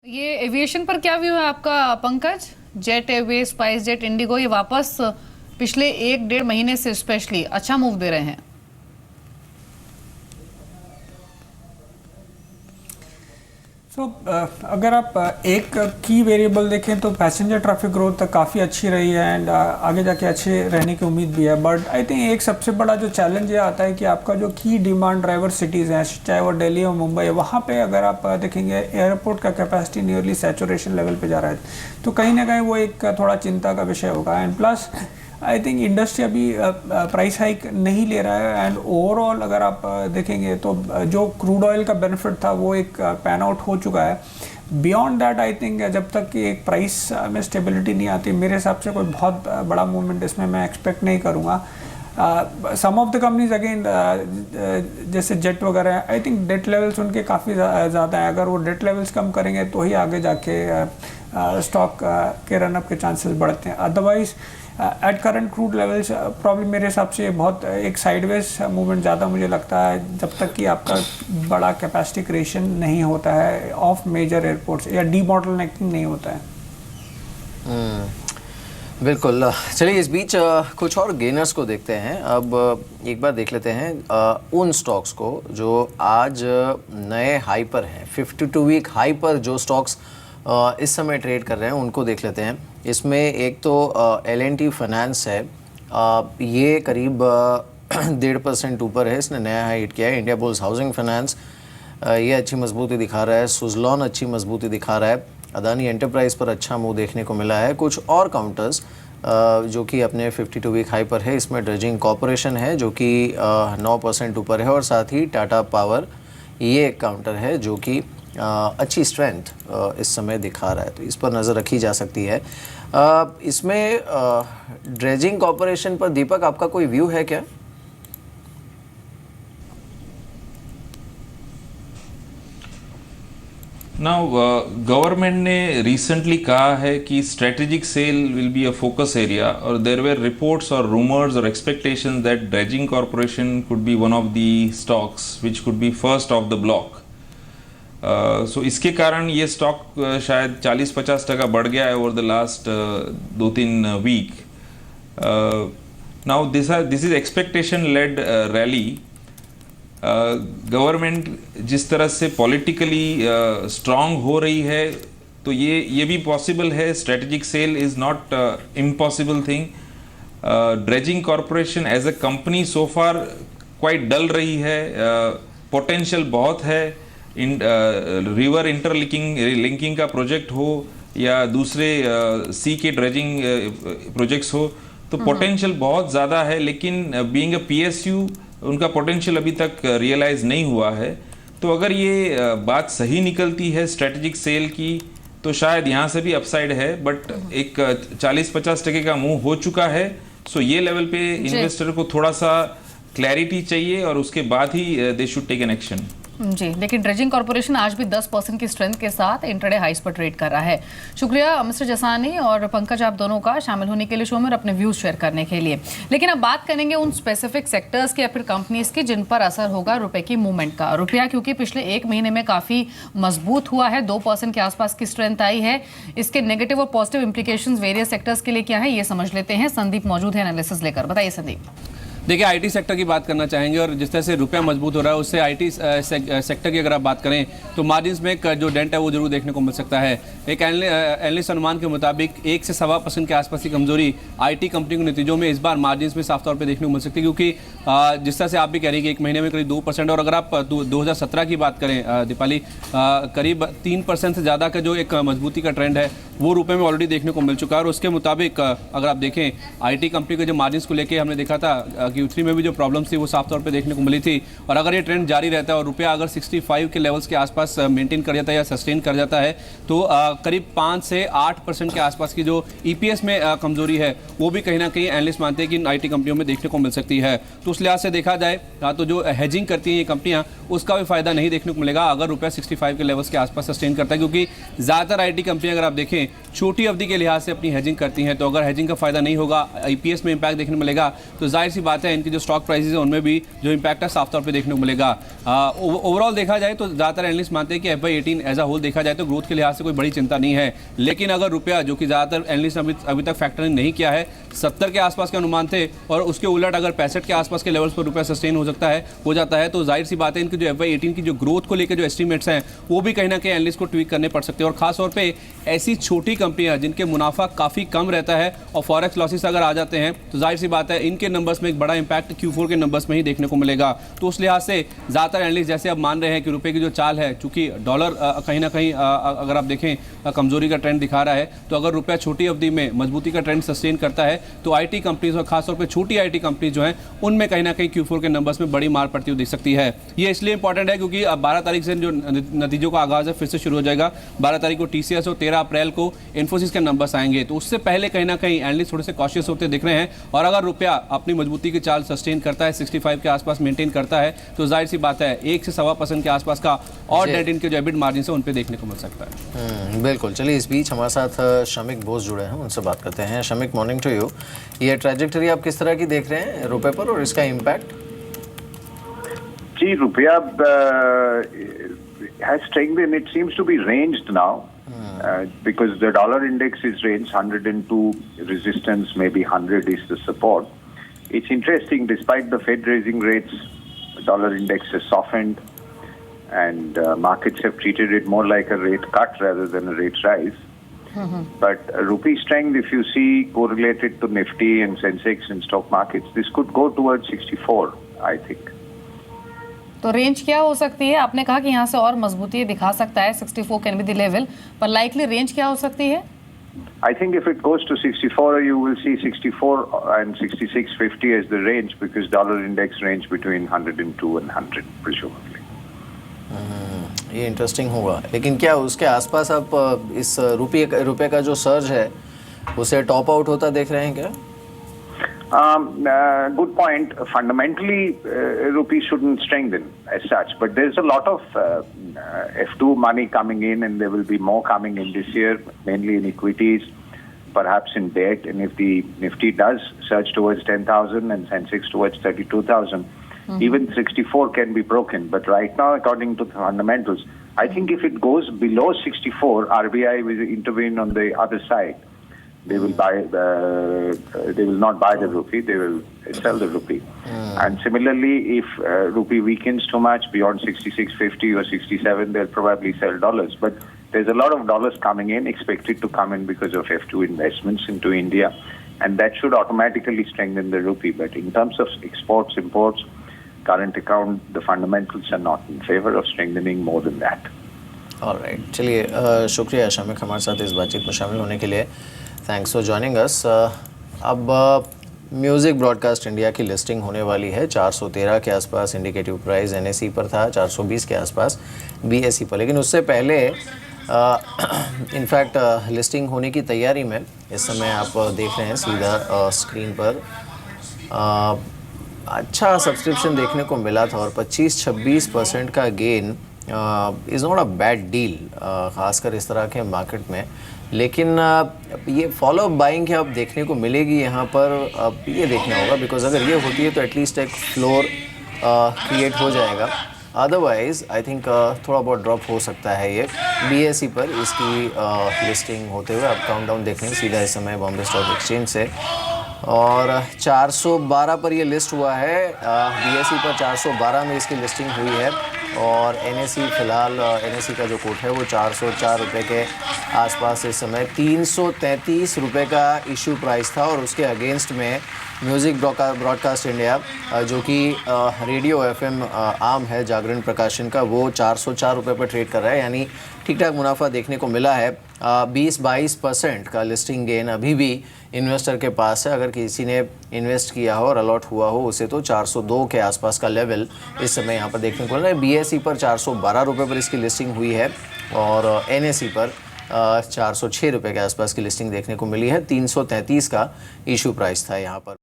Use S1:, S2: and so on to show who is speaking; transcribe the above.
S1: ये एविएशन पर क्या व्यू है आपका Pankaj? Jet Airways, spice jet, Indigo ये वापस पिछले 1-1.5 महीने से स्पेशली अच्छा मूव दे रहे हैं।
S2: अगर आप एक की वेरिएबल देखें तो पैसेंजर ट्रैफिक ग्रोथ काफ़ी अच्छी रही है एंड आगे जाके अच्छे रहने की उम्मीद भी है। बट आई थिंक एक सबसे बड़ा जो चैलेंज ये आता है कि आपका जो की डिमांड ड्राइवर सिटीज़ हैं, चाहे वो दिल्ली और मुंबई है, वहाँ पे अगर आप देखेंगे एयरपोर्ट का कैपेसिटी नियरली सैचुरेशन लेवल पे जा रहा है, तो कहीं ना कहीं वो एक थोड़ा चिंता का विषय होगा। And plus I think industry अभी प्राइस हाइक नहीं ले रहा है एंड ओवरऑल अगर आप देखेंगे तो जो क्रूड ऑयल का बेनिफिट था वो एक पैन आउट हो चुका है। बियॉन्ड दैट आई थिंक जब तक कि एक प्राइस में स्टेबिलिटी नहीं आती, मेरे हिसाब से कोई बहुत बड़ा मूवमेंट इसमें मैं एक्सपेक्ट नहीं करूँगा। सम ऑफ द कंपनीज अगेन जैसे जेट वगैरह, आई थिंक डेट लेवल्स उनके काफ़ी ज़्यादा है। अगर वो डेट लेवल्स कम करेंगे तो ही आगे जाके स्टॉक के रनअप के चांसेस बढ़ते हैं। Otherwise at current crude levels problem मेरे हिसाब से बहुत एक साइडवेज मूवमेंट ज़्यादा मुझे लगता है, जब तक कि आपका बड़ा कैपेसिटी क्रिएशन नहीं होता है ऑफ मेजर एयरपोर्ट्स या डी बॉटलनेकिंग नहीं होता है।
S3: बिल्कुल। चलिए इस बीच कुछ और गेनर्स को देखते हैं। अब एक बार देख लेते हैं उन स्टॉक्स को जो आज नए हाई पर हैं। 52 वीक हाई पर जो स्टॉक्स इस समय ट्रेड कर रहे हैं उनको देख लेते हैं। इसमें एक तो L&T फाइनेंस है, ये करीब 1.5% ऊपर है, इसने नया हाई हिट किया है। इंडिया बुल्स हाउसिंग फाइनेंस ये अच्छी मजबूती दिखा रहा है। सुजलॉन अच्छी मजबूती दिखा रहा है। अदानी एंटरप्राइज पर अच्छा मूव देखने को मिला है। कुछ और काउंटर्स जो कि अपने 52 वीक हाई पर है, इसमें ड्रेजिंग कॉरपोरेशन है जो कि 9% ऊपर है, और साथ ही टाटा पावर ये एक काउंटर है जो कि अच्छी स्ट्रेंथ इस समय दिखा रहा है, तो इस पर नज़र रखी जा सकती है। इसमें ड्रेजिंग कॉरपोरेशन पर दीपक आपका कोई व्यू है क्या?
S4: नाउ गवर्नमेंट ने रिसेंटली कहा है कि strategic sale will be a focus area, और देयर वेर रिपोर्ट्स और रूमर्स और expectations that Dredging Corporation could be one of the stocks which could be first off the block. सो इसके कारण ये स्टॉक शायद 40-50% बढ़ गया है over the last 2-3 week. Now this is expectation led rally. Government जिस तरह से पॉलिटिकली स्ट्रांग हो रही है, तो ये भी पॉसिबल है। Strategic sale is not impossible thing. Dredging Corporation as a company so far quite dull रही है। पोटेंशियल बहुत है। रिवर लिंकिंग का प्रोजेक्ट हो या दूसरे सी के ड्रेजिंग प्रोजेक्ट्स हो, तो पोटेंशियल बहुत ज़्यादा है। लेकिन बीइंग अ PSU उनका पोटेंशियल अभी तक रियलाइज नहीं हुआ है। तो अगर ये बात सही निकलती है स्ट्रेटेजिक सेल की, तो शायद यहाँ से भी अपसाइड है। बट एक 40-50% का मूव हो चुका है। सो ये लेवल पे इन्वेस्टर को थोड़ा सा क्लैरिटी चाहिए और उसके बाद ही they should take an action
S1: जी। लेकिन ड्रेजिंग कॉर्पोरेशन आज भी 10% की स्ट्रेंथ के साथ इंट्राडे हाइस पर ट्रेड कर रहा है। शुक्रिया मिस्टर जसानी और पंकज आप दोनों का शामिल होने के लिए शो में और अपने व्यूज शेयर करने के लिए। लेकिन अब बात करेंगे उन स्पेसिफिक सेक्टर्स की या फिर कंपनीज की जिन पर असर होगा रुपए की मूवमेंट का। रुपया क्योंकि पिछले 1 महीने में काफी मजबूत हुआ है, 2% के आसपास की स्ट्रेंथ आई है। इसके नेगेटिव और पॉजिटिव इंप्लीकेशंस वेरियस सेक्टर्स के लिए क्या है ये समझ लेते हैं। संदीप मौजूद है एनालिसिस लेकर। बताइए संदीप।
S5: देखिए आईटी सेक्टर की बात करना चाहेंगे, और जिस तरह से रुपया मजबूत हो रहा है उससे आईटी सेक्टर की अगर आप बात करें तो मार्जिन्स में एक जो डेंट है वो जरूर देखने को मिल सकता है। एक एनालिस्ट अनुमान के मुताबिक 1 से 1.25% के आसपास की कमजोरी आईटी कंपनी के नतीजों में इस बार मार्जिन्स में साफ तौर पे देखने को मिल सकती है, क्योंकि जिस तरह से आप भी कह रही हैं कि 1 महीने में करीब 2%, और अगर आप 2017 की बात करें दीपाली, करीब 3% से ज़्यादा का जो एक मजबूती का ट्रेंड है वो रुपये में ऑलरेडी देखने को मिल चुका है। और उसके मुताबिक अगर आप देखें आईटी कंपनी के जो मार्जिन्स को लेकर हमने देखा था Q3 में भी जो प्रॉब्लम्स थी वो साफ तौर पे देखने को मिली थी, और अगर ये ट्रेंड जारी रहता है और रुपया अगर 65 के लेवल्स के आसपास मेंटेन कर जाता है या सस्टेन कर जाता है, तो करीब 5 से 8% के आसपास की जो EPS में कमजोरी है वो भी कहीं ना कहीं एनालिस्ट मानते हैं कि इन आईटी कंपनियों में देखने को मिल सकती है। तो उस लिहाज से देखा जाए तो जो हेजिंग करती हैं ये कंपनियां, उसका भी फायदा नहीं देखने को मिलेगा अगर रुपया 65 के लेवल्स के आसपास सस्टेन करता है, क्योंकि ज़्यादातर आईटी कंपनियां अगर आप देखें छोटी अवधि के लिहाज से अपनी हेजिंग करती हैं। तो अगर हेजिंग का फायदा नहीं होगा, EPS में इंपैक्ट देखने मिलेगा, तो जाहिर सी बात है बात है इनकी जो स्टॉक प्राइसेस है उनमें भी जो इम्पैक्ट है साफ तौर पे देखने को मिलेगा। ओवरऑल देखा जाए तो ज़्यादातर एनालिस्ट मानते हैं कि FY18 एज अ होल देखा जाए तो ग्रोथ के लिहाज से कोई बड़ी चिंता नहीं है, लेकिन अगर रुपया जो कि ज़्यादातर एनालिस्ट अभी तक फैक्टर नहीं किया है, 70 के आसपास के अनुमान थे और उसके उलट अगर 65 के आसपास के लेवल्स पर रुपया सस्टेन हो जाता है तो जाहिर सी बात है इनकी जो FY18 की जो ग्रोथ को लेकर जो एस्टीमेट्स हैं वो भी कहीं ना कहीं एनालिस्ट को ट्वीक करने पड़ सकते हैं। और खासतौर पे ऐसी छोटी कंपनियां जिनके मुनाफा काफ़ी कम रहता है और फॉरेक्स लॉसेस अगर आ जाते हैं तो जाहिर सी बात है इनके नंबर्स में एक बड़ा इंपैक्ट Q4 के नंबर्स में ही देखने को मिलेगा। तो उस लिहाज से ज़्यादातर एनालिस्ट जैसे अब मान रहे हैं कि रुपये की जो चाल है, चूंकि डॉलर कहीं ना कहीं अगर आप देखें कमजोरी का ट्रेंड दिखा रहा है, तो अगर रुपया छोटी अवधि में मजबूती का ट्रेंड सस्टेन करता है तो IT कंपनीज और खासतौर पर छोटी IT कंपनीज जो हैं उनमें कहीं ना कहीं Q4 के नंबर्स में बड़ी मार पड़ती हुई दिख सकती है। ये इसलिए इंपॉर्टेंट है क्योंकि अब 12 तारीख से जो नतीजों का आगाज़ है फिर से शुरू हो जाएगा। 12 तारीख को TCS और 13 अप्रैल को इन्फोसिस के नंबर्स आएंगे, तो उससे पहले कहीं ना कहीं एनालिस्ट थोड़े से कॉशियस होते दिख रहे हैं। और अगर रुपया अपनी मजबूती की चाल सस्टेन करता है, 65 के आसपास मेंटेन करता है, तो जाहिर सी बात है 1 से 1.25% के आसपास का और डेट इनके जो एबिट मार्जिन है उन पे देखने को मिल सकता है।
S3: बिल्कुल। चलिए इस बीच हमारे साथ शमिक बोस जुड़े हैं, उनसे बात करते हैं। Shamik, morning to you. ये ट्रैजेक्टरी आप किस तरह की देख रहे हैं रुपए पर और इसका इम्पैक्ट?
S6: जी, रुपया has strengthened. It seems to be ranged now because the dollar index is ranged 102 resistance, maybe 100 is the support. It's interesting, despite the Fed raising rates, the dollar index has softened and markets have treated it more like a rate cut rather than a rate rise. But rupee strength, if you see correlated to Nifty and Sensex and stock markets, this could go towards 64, I think.
S1: तो range क्या हो सकती है? आपने कहा कि यहाँ से और मजबूती दिखा सकता है, 64 कैन बी द लेवल, पर लाइकली रेंज क्या हो सकती है?
S6: I think if it goes to 64, you will see 64 and 66.50 as the range because dollar index range between 102 and 100 presumably.
S3: ये इंटरेस्टिंग होगा, लेकिन क्या उसके आसपास आप इस रुपये का जो सर्ज है उसे टॉप आउट होता देख रहे हैं क्या?
S6: Good point. Fundamentally, rupee shouldn't strengthen as such, but there's a lot of F2 money coming in, and there will be more coming in this year, mainly in equities, perhaps in debt. And if the Nifty does surge towards 10,000 and Sensex towards 32,000, even 64 can be broken. But right now, according to the fundamentals, I think if it goes below 64, RBI will intervene on the other side. They will buy they will not buy the rupee, they will sell the rupee. And similarly, if rupee weakens too much beyond 66.50 or 67, they'll probably sell dollars. But there's a lot of dollars coming in, expected to come in because of F2 investments into India, and that should automatically strengthen the rupee. But in terms of exports, imports, current account, the fundamentals are not in favor of strengthening more than that.
S3: All right. चलिए शुक्रिया शमिक हमारे साथ इस बातचीत में शामिल होने के लिए। Thanks for joining us. अब म्यूज़िक ब्रॉडकास्ट इंडिया की लिस्टिंग होने वाली है। 413 के आसपास इंडिकेटिव प्राइस NSE पर था, 420 के आसपास BSE पर, लेकिन उससे पहले इनफैक्ट लिस्टिंग होने की तैयारी में इस समय आप देख रहे हैं सीधा स्क्रीन पर अच्छा सब्सक्रिप्शन देखने को मिला था और 25-26% का gain is not a bad deal, ख़ासकर इस तरह के मार्केट में। लेकिन ये फॉलो बाइंग अब देखने को मिलेगी यहाँ पर, अब ये देखना होगा, बिकॉज अगर ये होती है तो एटलीस्ट एक फ्लोर क्रिएट हो जाएगा। अदरवाइज़ आई थिंक थोड़ा बहुत ड्रॉप हो सकता है ये BSE पर इसकी लिस्टिंग होते हुए। आप काउंटडाउन देख रहे हैं सीधा इस समय बॉम्बे स्टॉक एक्सचेंज से, और 412 पर ये लिस्ट हुआ है। BSE पर 412 में इसकी लिस्टिंग हुई है, और NSE फिलहाल NSE का जो कोट है वो 404 रुपये के आसपास इस समय 333 रुपये का इशू प्राइस था। और उसके अगेंस्ट में म्यूज़िक ब्रॉडकास्ट इंडिया जो कि रेडियो FM आम है जागरण प्रकाशन का, वो 404 रुपये पर ट्रेड कर रहा है, यानी ठीक ठाक मुनाफा देखने को मिला है। 20-22% का लिस्टिंग गेन अभी भी इन्वेस्टर के पास है। अगर किसी ने इन्वेस्ट किया हो और अलॉट हुआ हो उसे, तो 402 के आसपास का लेवल इस समय यहाँ पर देखने को मिल रहा है। BSE पर 412 रुपये पर इसकी लिस्टिंग हुई है, और NSE पर 406 रुपये के आसपास की लिस्टिंग देखने को मिली है। 333 का इशू प्राइस था यहाँ पर।